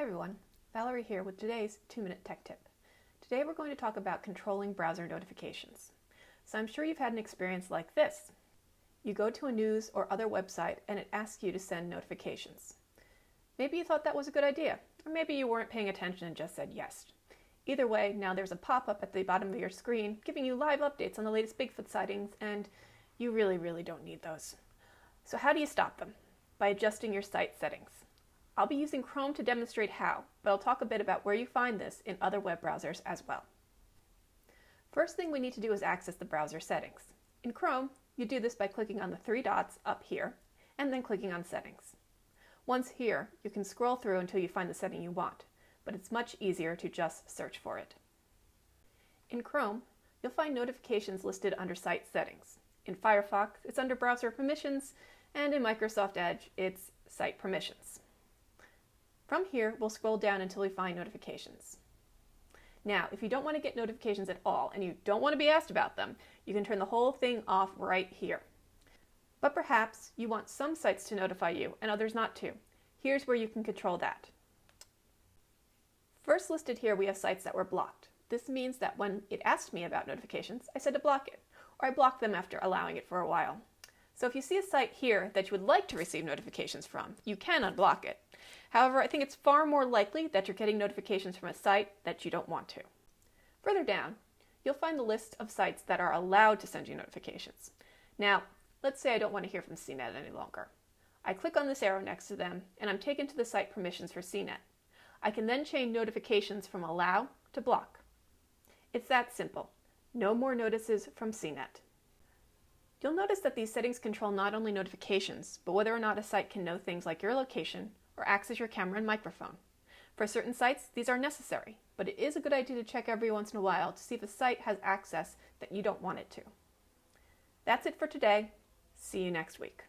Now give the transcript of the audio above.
everyone, Valerie here with today's 2-Minute Tech Tip. Today we're going to talk about controlling browser notifications. So I'm sure you've had an experience like this. You go to a news or other website and it asks you to send notifications. Maybe you thought that was a good idea, or maybe you weren't paying attention and just said yes. Either way, now there's a pop-up at the bottom of your screen giving you live updates on the latest Bigfoot sightings, and you really don't need those. So how do you stop them? By adjusting your site settings. I'll be using Chrome to demonstrate how, but I'll talk a bit about where you find this in other web browsers as well. First thing we need to do is access the browser settings. In Chrome, you do this by clicking on the 3 dots up here and then clicking on Settings. Once here, you can scroll through until you find the setting you want, but it's much easier to just search for it. In Chrome, you'll find notifications listed under Site Settings. In Firefox, it's under Browser Permissions, and in Microsoft Edge, it's Site Permissions. From here, we'll scroll down until we find Notifications. Now, if you don't want to get notifications at all, and you don't want to be asked about them, you can turn the whole thing off right here. But perhaps you want some sites to notify you and others not to. Here's where you can control that. First listed here, we have sites that were blocked. This means that when it asked me about notifications, I said to block it, or I blocked them after allowing it for a while. So if you see a site here that you would like to receive notifications from, you can unblock it. However, I think it's far more likely that you're getting notifications from a site that you don't want to. Further down, you'll find the list of sites that are allowed to send you notifications. Now, let's say I don't want to hear from CNET any longer. I click on this arrow next to them, and I'm taken to the site permissions for CNET. I can then change notifications from allow to block. It's that simple. No more notices from CNET. You'll notice that these settings control not only notifications, but whether or not a site can know things like your location or access your camera and microphone. For certain sites, these are necessary, but it is a good idea to check every once in a while to see if a site has access that you don't want it to. That's it for today. See you next week.